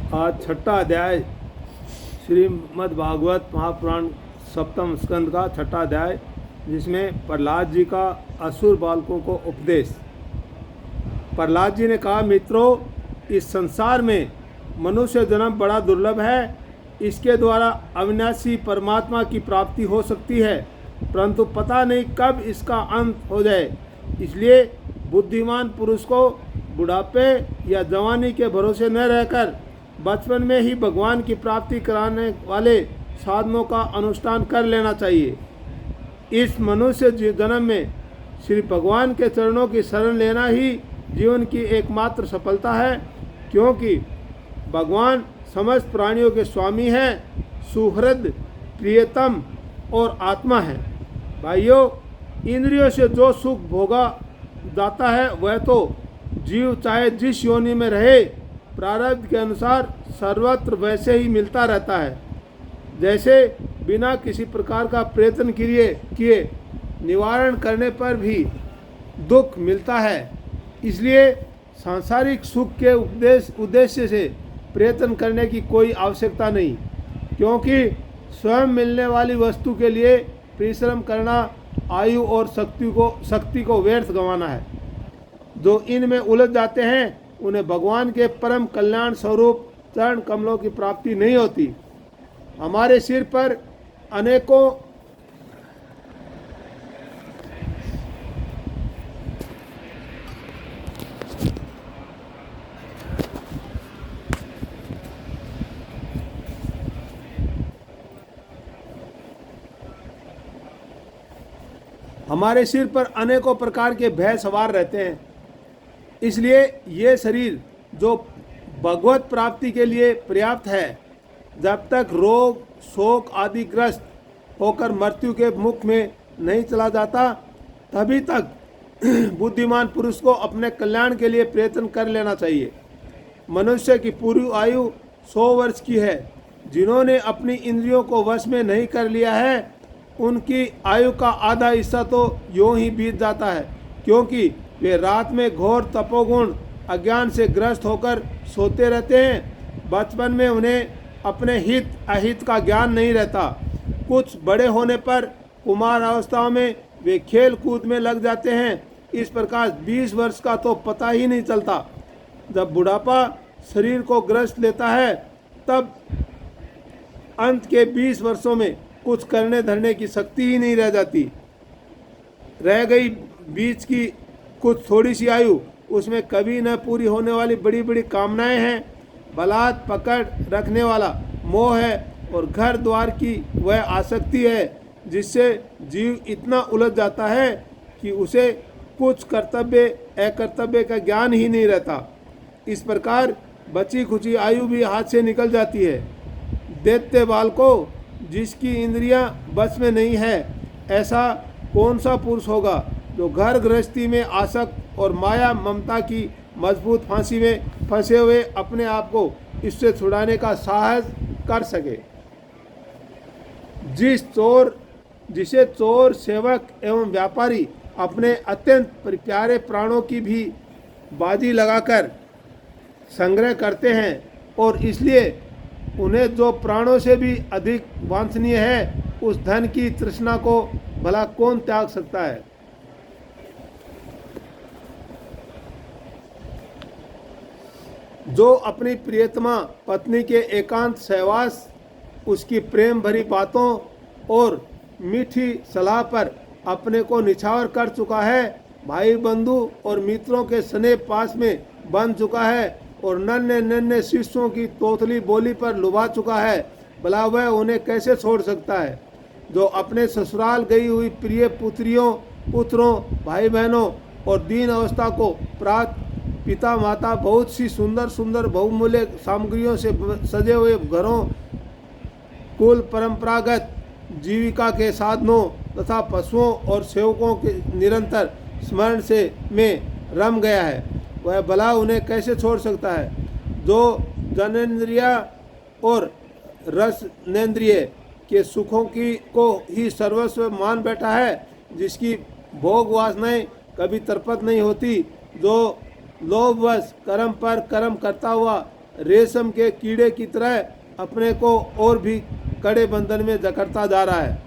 आज छठा अध्याय श्रीमद् भागवत महापुराण सप्तम स्कंद का छठा अध्याय, जिसमें प्रहलाद जी का असुर बालकों को उपदेश। प्रहलाद जी ने कहा, मित्रों, इस संसार में मनुष्य जन्म बड़ा दुर्लभ है। इसके द्वारा अविनाशी परमात्मा की प्राप्ति हो सकती है, परंतु पता नहीं कब इसका अंत हो जाए। इसलिए बुद्धिमान पुरुष को बुढ़ापे या जवानी के भरोसे न रहकर बचपन में ही भगवान की प्राप्ति कराने वाले साधनों का अनुष्ठान कर लेना चाहिए। इस मनुष्य जन्म में श्री भगवान के चरणों की शरण लेना ही जीवन की एकमात्र सफलता है, क्योंकि भगवान समस्त प्राणियों के स्वामी हैं, सुहृद, प्रियतम और आत्मा है। भाइयों, इंद्रियों से जो सुख भोगा जाता है वह तो जीव चाहे जिस योनि में रहे प्रारब्ध के अनुसार सर्वत्र वैसे ही मिलता रहता है। जैसे बिना किसी प्रकार का प्रयत्न किए निवारण करने पर भी दुख मिलता है। इसलिए सांसारिक सुख के उद्देश्य से प्रयत्न करने की कोई आवश्यकता नहीं, क्योंकि स्वयं मिलने वाली वस्तु के लिए परिश्रम करना आयु और शक्ति को व्यर्थ गंवाना है। जो इनमें उलझ जाते हैं उन्हें भगवान के परम कल्याण स्वरूप चरण कमलों की प्राप्ति नहीं होती। हमारे सिर पर अनेकों प्रकार के भय सवार रहते हैं। इसलिए ये शरीर जो भगवत प्राप्ति के लिए पर्याप्त है, जब तक रोग शोक आदि ग्रस्त होकर मृत्यु के मुख में नहीं चला जाता, तभी तक बुद्धिमान पुरुष को अपने कल्याण के लिए प्रयत्न कर लेना चाहिए। मनुष्य की पूरी आयु 100 वर्ष की है। जिन्होंने अपनी इंद्रियों को वश में नहीं कर लिया है, उनकी आयु का आधा हिस्सा तो यूं ही बीत जाता है, क्योंकि वे रात में घोर तपोगुण अज्ञान से ग्रस्त होकर सोते रहते हैं। बचपन में उन्हें अपने हित अहित का ज्ञान नहीं रहता। कुछ बड़े होने पर कुमार अवस्थाओं में वे खेल कूद में लग जाते हैं। इस प्रकार 20 वर्ष का तो पता ही नहीं चलता। जब बुढ़ापा शरीर को ग्रस्त लेता है, तब अंत के 20 वर्षों में कुछ करने धरने की शक्ति ही नहीं रह जाती। रह गई बीच की कुछ थोड़ी सी आयु, उसमें कभी न पूरी होने वाली बड़ी बड़ी कामनाएं हैं, बलात् पकड़ रखने वाला मोह है और घर द्वार की वह आसक्ति है, जिससे जीव इतना उलझ जाता है कि उसे कुछ कर्तव्य अकर्तव्य का ज्ञान ही नहीं रहता। इस प्रकार बची खुची आयु भी हाथ से निकल जाती है। दैत्य बालकों, जिसकी इंद्रियां बस में नहीं है, ऐसा कौन सा पुरुष होगा जो घर गृहस्थी में आसक्त और माया ममता की मजबूत फांसी में फंसे हुए अपने आप को इससे छुड़ाने का साहस कर सके। जिसे चोर सेवक एवं व्यापारी अपने अत्यंत प्यारे प्राणों की भी बाजी लगाकर संग्रह करते हैं, और इसलिए उन्हें जो प्राणों से भी अधिक वांछनीय है, उस धन की तृष्णा को भला कौन त्याग सकता है। जो अपनी प्रियतमा पत्नी के एकांत सहवास, उसकी प्रेम भरी बातों और मीठी सलाह पर अपने को निछावर कर चुका है, भाई बंधु और मित्रों के स्नेह पास में बन चुका है और नन्हे नन्हे शिष्यों की तोतली बोली पर लुभा चुका है, भला वह उन्हें कैसे छोड़ सकता है। जो अपने ससुराल गई हुई प्रिय पुत्रों भाई बहनों और दीन अवस्था को प्राप्त पिता माता बहुत सी सुंदर सुंदर बहुमूल्य सामग्रियों से सजे हुए घरों, कुल परंपरागत जीविका के साधनों तथा पशुओं और सेवकों के निरंतर स्मरण से में रम गया है, वह भला उन्हें कैसे छोड़ सकता है। जो जनेन्द्रिय और रसनेन्द्रिय के सुखों को ही सर्वस्व मान बैठा है, जिसकी भोग वासनाएं कभी तृप्त नहीं होती, जो लोभवश कर्म पर कर्म करता हुआ रेशम के कीड़े की तरह अपने को और भी कड़े बंधन में जकड़ता जा रहा है,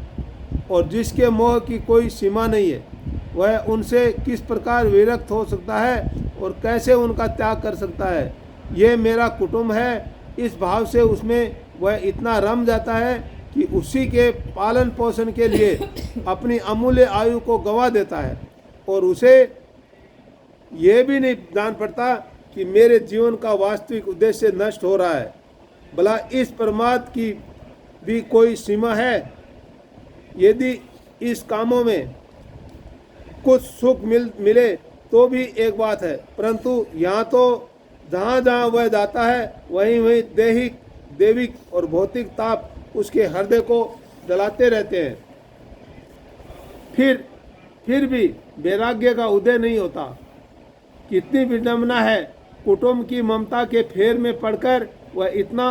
और जिसके मोह की कोई सीमा नहीं है, वह उनसे किस प्रकार विरक्त हो सकता है और कैसे उनका त्याग कर सकता है। ये मेरा कुटुंब है, इस भाव से उसमें वह इतना रम जाता है कि उसी के पालन पोषण के लिए अपनी अमूल्य आयु को गंवा देता है, और उसे ये भी नहीं जान पड़ता कि मेरे जीवन का वास्तविक उद्देश्य नष्ट हो रहा है। भला इस परमात्मा की भी कोई सीमा है? यदि इस कामों में कुछ सुख मिले तो भी एक बात है, परंतु यहाँ तो जहाँ जहाँ वह जाता है वहीं वहीं दैविक और भौतिक ताप उसके हृदय को जलाते रहते हैं। फिर भी वैराग्य का उदय नहीं होता। कितनी विडंबना है, कुटुंब की ममता के फेर में पड़कर वह इतना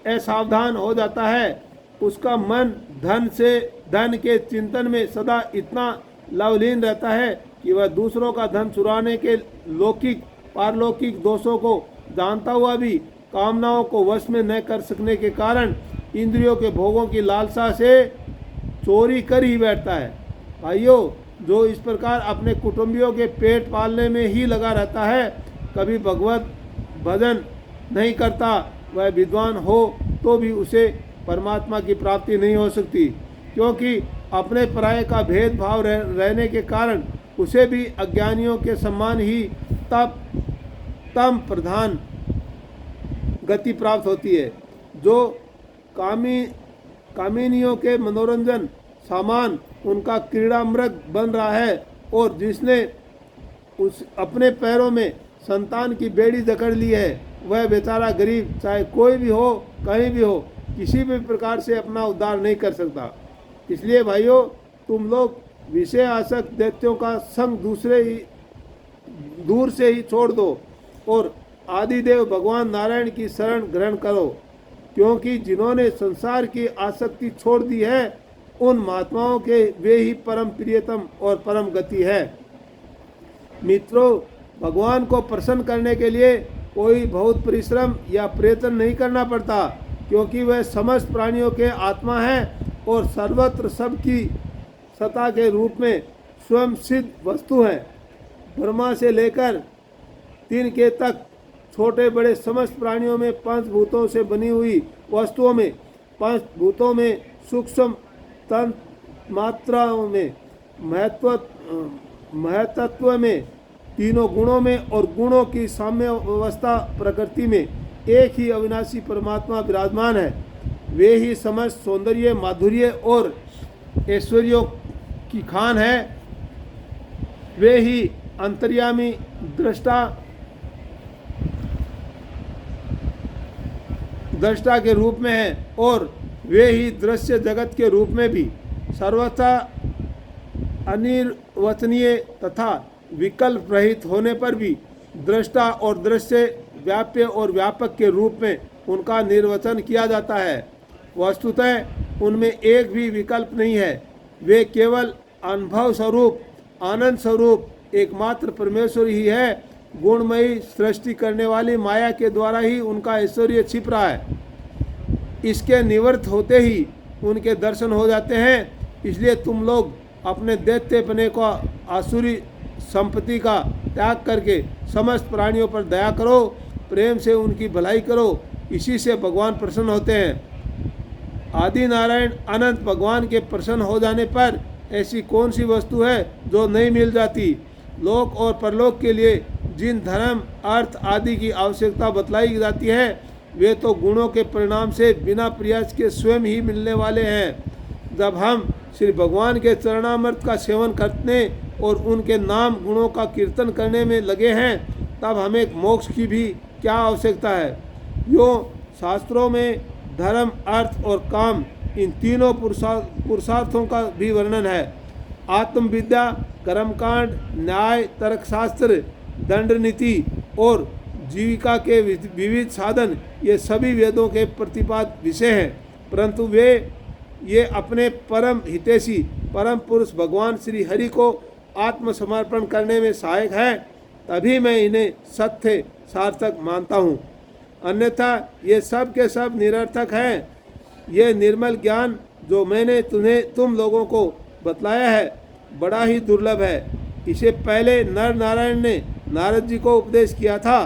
असावधान हो जाता है, उसका मन धन के चिंतन में सदा इतना लवलीन रहता है कि वह दूसरों का धन चुराने के लौकिक पारलौकिक दोषों को जानता हुआ भी कामनाओं को वश में न कर सकने के कारण इंद्रियों के भोगों की लालसा से चोरी कर ही बैठता है। भाइयों, जो इस प्रकार अपने कुटुंबियों के पेट पालने में ही लगा रहता है, कभी भगवत भजन नहीं करता, वह विद्वान हो तो भी उसे परमात्मा की प्राप्ति नहीं हो सकती, क्योंकि अपने पराये का भेदभाव रहने के कारण उसे भी अज्ञानियों के समान ही तम प्रधान गति प्राप्त होती है। जो कामिनियों के मनोरंजन सामान उनका क्रीड़ा मृग बन रहा है, और जिसने उस अपने पैरों में संतान की बेड़ी जकड़ ली है, वह बेचारा गरीब चाहे कोई भी हो, कहीं भी हो, किसी भी प्रकार से अपना उद्धार नहीं कर सकता। इसलिए भाइयों, तुम लोग विषय आसक्त दैत्यों का संग दूर से ही छोड़ दो और आदिदेव भगवान नारायण की शरण ग्रहण करो, क्योंकि जिन्होंने संसार की आसक्ति छोड़ दी है, उन महात्माओं के वे ही परम प्रियतम और परम गति है। मित्रों, भगवान को प्रसन्न करने के लिए कोई बहुत परिश्रम या प्रयत्न नहीं करना पड़ता, क्योंकि वह समस्त प्राणियों के आत्मा है और सर्वत्र सबकी सत्ता के रूप में स्वयं सिद्ध वस्तु है। ब्रह्मा से लेकर तिनके तक छोटे बड़े समस्त प्राणियों में पंचभूतों से बनी हुई वस्तुओं में, पंचभूतों में सूक्ष्म तंत्र मात्राओं में, महतत्व में, तीनों गुणों में और गुणों की साम्य अवस्था प्रकृति में एक ही अविनाशी परमात्मा विराजमान है। वे ही समस्त सौंदर्य, माधुर्य और ऐश्वर्यों की खान है। वे ही अंतर्यामी दृष्टा के रूप में है, और वे ही दृश्य जगत के रूप में भी सर्वथा अनिर्वचनीय तथा विकल्प रहित होने पर भी दृष्टा और दृश्य, व्याप्य और व्यापक के रूप में उनका निर्वचन किया जाता है। वस्तुतः उनमें एक भी विकल्प नहीं है। वे केवल अनुभव स्वरूप, आनंद स्वरूप एकमात्र परमेश्वर ही है। गुणमयी सृष्टि करने वाली माया के द्वारा ही उनका ऐश्वर्य छिप रहा है। इसके निवृत्त होते ही उनके दर्शन हो जाते हैं। इसलिए तुम लोग अपने दैत्यपने को, आसुरी संपत्ति का त्याग करके समस्त प्राणियों पर दया करो, प्रेम से उनकी भलाई करो। इसी से भगवान प्रसन्न होते हैं। आदि नारायण अनंत भगवान के प्रसन्न हो जाने पर ऐसी कौन सी वस्तु है जो नहीं मिल जाती। लोक और परलोक के लिए जिन धर्म, अर्थ आदि की आवश्यकता बतलाई जाती है, वे तो गुणों के परिणाम से बिना प्रयास के स्वयं ही मिलने वाले हैं। जब हम श्री भगवान के चरणामृत का सेवन करने और उनके नाम गुणों का कीर्तन करने में लगे हैं, तब हमें मोक्ष की भी क्या आवश्यकता है। यो शास्त्रों में धर्म, अर्थ और काम, इन तीनों पुरुषार्थों का भी वर्णन है। आत्मविद्या, कर्मकांड, न्याय, तर्कशास्त्र, दंड नीति और जीविका के विविध साधन, ये सभी वेदों के प्रतिपादित विषय हैं। परंतु ये अपने परम हितैषी परम पुरुष भगवान श्री हरि को आत्मसमर्पण करने में सहायक है। तभी मैं इन्हें सत्य सार्थक मानता हूँ। अन्यथा ये सब के सब निरर्थक हैं। ये निर्मल ज्ञान जो मैंने तुम लोगों को बतलाया है बड़ा ही दुर्लभ है। इसे पहले नर नारायण ने नारद जी को उपदेश किया था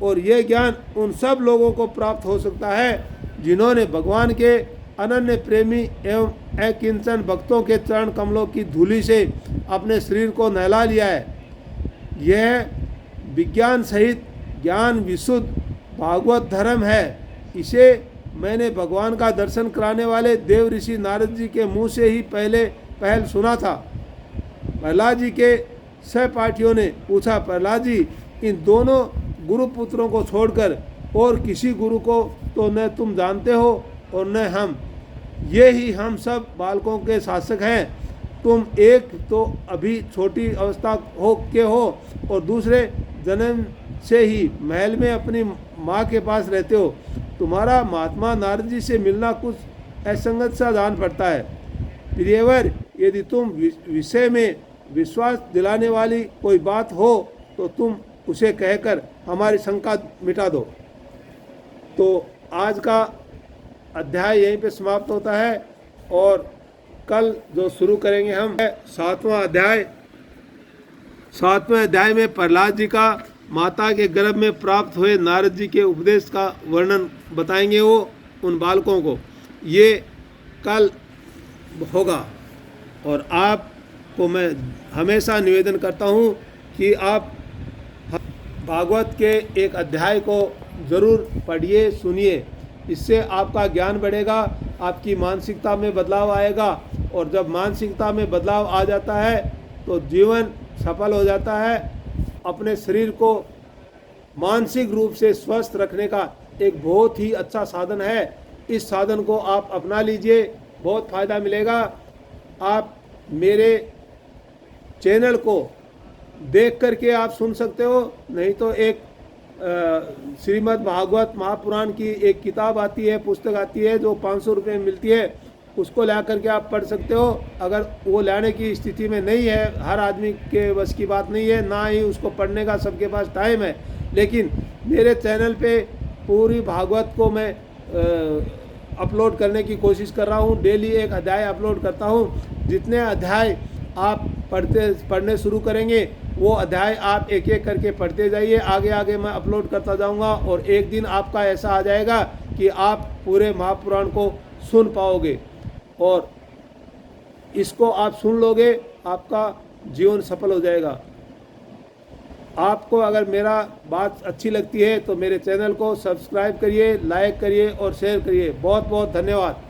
और ये ज्ञान उन सब लोगों को प्राप्त हो सकता है जिन्होंने भगवान के अनन्य प्रेमी एवं अकिंचन भक्तों के चरण कमलों की धूलि से अपने शरीर को नहला लिया है। यह विज्ञान सहित ज्ञान विशुद्ध भागवत धर्म है। इसे मैंने भगवान का दर्शन कराने वाले देव ऋषि नारद जी के मुंह से ही पहल सुना था। प्रहलाद जी के सहपाठियों ने पूछा, प्रहलाद जी, इन दोनों गुरुपुत्रों को छोड़कर और किसी गुरु को तो न तुम जानते हो और न हम। ये ही हम सब बालकों के शासक हैं। तुम एक तो अभी छोटी अवस्था हो और दूसरे जन्म से ही महल में अपनी माँ के पास रहते हो। तुम्हारा महात्मा नारद जी से मिलना कुछ असंगत सा जान पड़ता है। प्रियवर, यदि तुम विषय में विश्वास दिलाने वाली कोई बात हो तो तुम उसे कहकर हमारी शंका मिटा दो। तो आज का अध्याय यहीं पे समाप्त होता है और कल जो शुरू करेंगे हम 7वां अध्याय। 7वें अध्याय में प्रहलाद जी का माता के गर्भ में प्राप्त हुए नारद जी के उपदेश का वर्णन बताएंगे वो उन बालकों को। ये कल होगा और आपको मैं हमेशा निवेदन करता हूँ कि आप भागवत के एक अध्याय को ज़रूर पढ़िए, सुनिए। इससे आपका ज्ञान बढ़ेगा, आपकी मानसिकता में बदलाव आएगा और जब मानसिकता में बदलाव आ जाता है तो जीवन सफल हो जाता है। अपने शरीर को मानसिक रूप से स्वस्थ रखने का एक बहुत ही अच्छा साधन है। इस साधन को आप अपना लीजिए, बहुत फ़ायदा मिलेगा। आप मेरे चैनल को देख करके आप सुन सकते हो, नहीं तो एक श्रीमद् भागवत महापुराण की एक किताब आती है, पुस्तक आती है जो 500 रुपये में मिलती है, उसको ला करके आप पढ़ सकते हो। अगर वो लाने की स्थिति में नहीं है, हर आदमी के बस की बात नहीं है, ना ही उसको पढ़ने का सबके पास टाइम है, लेकिन मेरे चैनल पे पूरी भागवत को मैं अपलोड करने की कोशिश कर रहा हूँ। डेली एक अध्याय अपलोड करता हूँ। जितने अध्याय आप पढ़ने शुरू करेंगे वो अध्याय आप एक एक करके पढ़ते जाइए। आगे आगे मैं अपलोड करता जाऊंगा और एक दिन आपका ऐसा आ जाएगा कि आप पूरे महापुराण को सुन पाओगे और इसको आप सुन लोगे, आपका जीवन सफल हो जाएगा। आपको अगर मेरा बात अच्छी लगती है तो मेरे चैनल को सब्सक्राइब करिए, लाइक करिए और शेयर करिए। बहुत बहुत धन्यवाद।